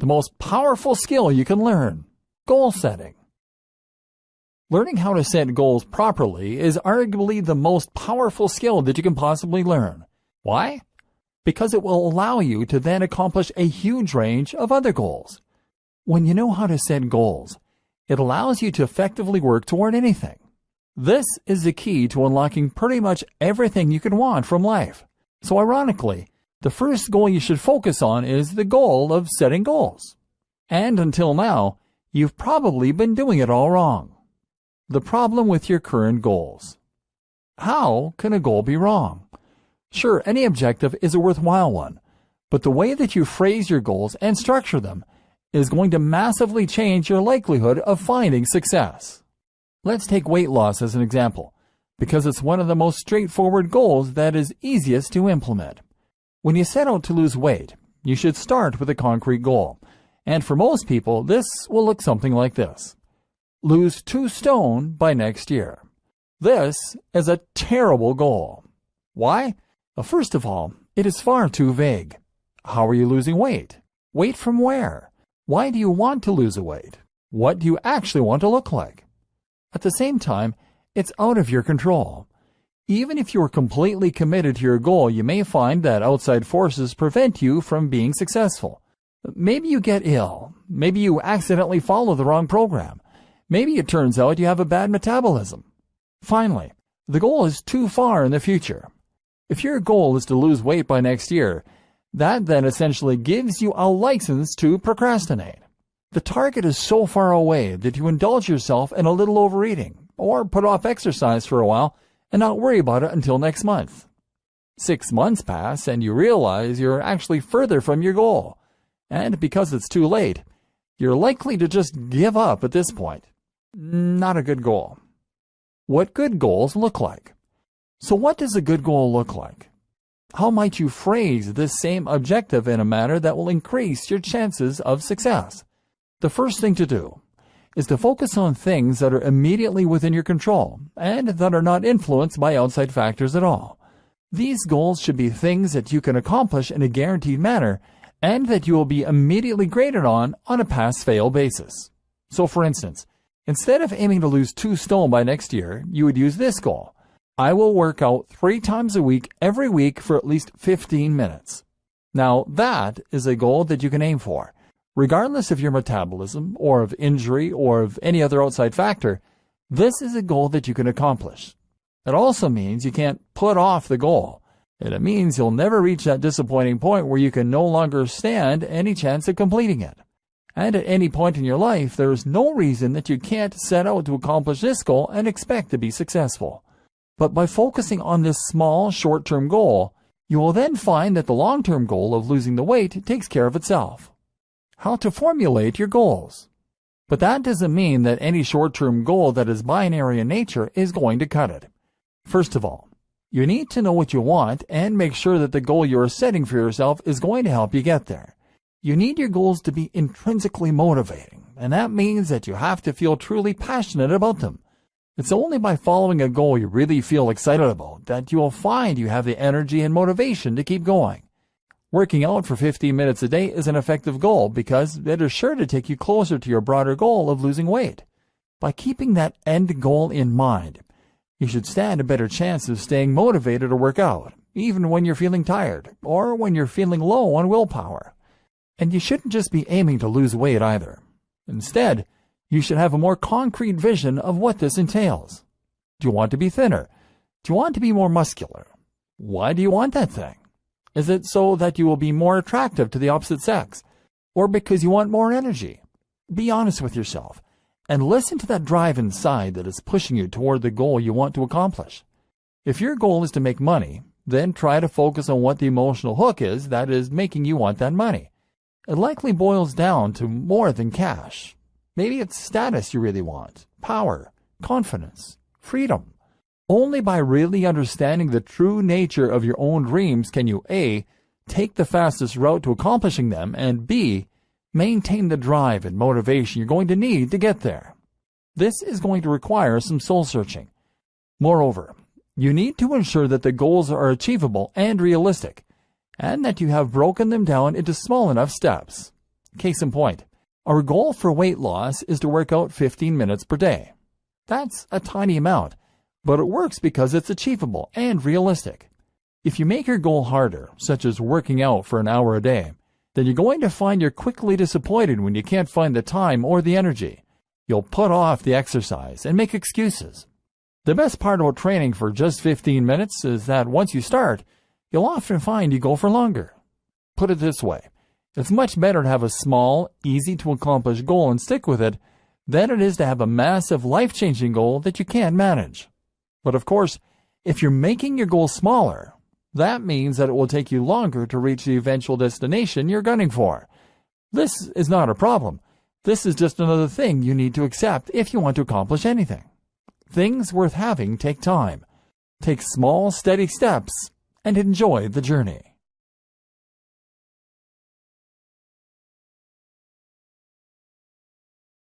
the most powerful skill you can learn: goal setting. Learning how to set goals properly is arguably the most powerful skill that you can possibly learn. Why? Because it will allow you to then accomplish a huge range of other goals. When you know how to set goals, it allows you to effectively work toward anything. This is the key to unlocking pretty much everything you can want from life. So ironically, the first goal you should focus on is the goal of setting goals. And until now, you've probably been doing it all wrong. The problem with your current goals. How can a goal be wrong? Sure, any objective is a worthwhile one, but the way that you phrase your goals and structure them is going to massively change your likelihood of finding success. Let's take weight loss as an example, because it's one of the most straightforward goals that is easiest to implement. When you set out to lose weight, you should start with a concrete goal, and for most people, this will look something like this: lose 2 stone by next year. This is a terrible goal. Why? Well, first of all, it is far too vague. How are you losing weight? Weight from where? Why do you want to lose a weight? What do you actually want to look like? At the same time, it's out of your control. Even if you are completely committed to your goal, you may find that outside forces prevent you from being successful. Maybe you get ill. Maybe you accidentally follow the wrong program. Maybe it turns out you have a bad metabolism. Finally, the goal is too far in the future. If your goal is to lose weight by next year, that then essentially gives you a license to procrastinate. The target is so far away that you indulge yourself in a little overeating, or put off exercise for a while and not worry about it until next month. 6 months pass and you realize you're actually further from your goal. And because it's too late, you're likely to just give up at this point. Not a good goal. What good goals look like? So what does a good goal look like? How might you phrase this same objective in a manner that will increase your chances of success? The first thing to do is to focus on things that are immediately within your control and that are not influenced by outside factors at all. These goals should be things that you can accomplish in a guaranteed manner and that you will be immediately graded on a pass-fail basis. So for instance, instead of aiming to lose 2 stone by next year, you would use this goal: I will work out 3 times a week every week for at least 15 minutes. Now that is a goal that you can aim for. Regardless of your metabolism, or of injury, or of any other outside factor, this is a goal that you can accomplish. It also means you can't put off the goal, and it means you'll never reach that disappointing point where you can no longer stand any chance of completing it. And at any point in your life, there is no reason that you can't set out to accomplish this goal and expect to be successful. But by focusing on this small, short-term goal, you will then find that the long-term goal of losing the weight takes care of itself. How to formulate your goals. But that doesn't mean that any short-term goal that is binary in nature is going to cut it. First of all, you need to know what you want and make sure that the goal you are setting for yourself is going to help you get there. You need your goals to be intrinsically motivating, and that means that you have to feel truly passionate about them. It's only by following a goal you really feel excited about that you will find you have the energy and motivation to keep going. Working out for 15 minutes a day is an effective goal because it is sure to take you closer to your broader goal of losing weight. By keeping that end goal in mind, you should stand a better chance of staying motivated to work out, even when you're feeling tired or when you're feeling low on willpower. And you shouldn't just be aiming to lose weight either. Instead, you should have a more concrete vision of what this entails. Do you want to be thinner? Do you want to be more muscular? Why do you want that thing? Is it so that you will be more attractive to the opposite sex? Or because you want more energy? Be honest with yourself and listen to that drive inside that is pushing you toward the goal you want to accomplish. If your goal is to make money, then try to focus on what the emotional hook is that is making you want that money. It likely boils down to more than cash. Maybe it's status you really want, power, confidence, freedom. Only by really understanding the true nature of your own dreams can you A, take the fastest route to accomplishing them, and B, maintain the drive and motivation you're going to need to get there. This is going to require some soul searching. Moreover, you need to ensure that the goals are achievable and realistic, and that you have broken them down into small enough steps. Case in point, our goal for weight loss is to work out 15 minutes per day. That's a tiny amount, but it works because it's achievable and realistic. If you make your goal harder, such as working out for an hour a day, then you're going to find you're quickly disappointed when you can't find the time or the energy. You'll put off the exercise and make excuses. The best part about training for just 15 minutes is that once you start, you'll often find you go for longer. Put it this way, it's much better to have a small, easy-to-accomplish goal and stick with it than it is to have a massive, life-changing goal that you can't manage. But of course, if you're making your goal smaller, that means that it will take you longer to reach the eventual destination you're gunning for. This is not a problem. This is just another thing you need to accept if you want to accomplish anything. Things worth having take time. Take small, steady steps and enjoy the journey.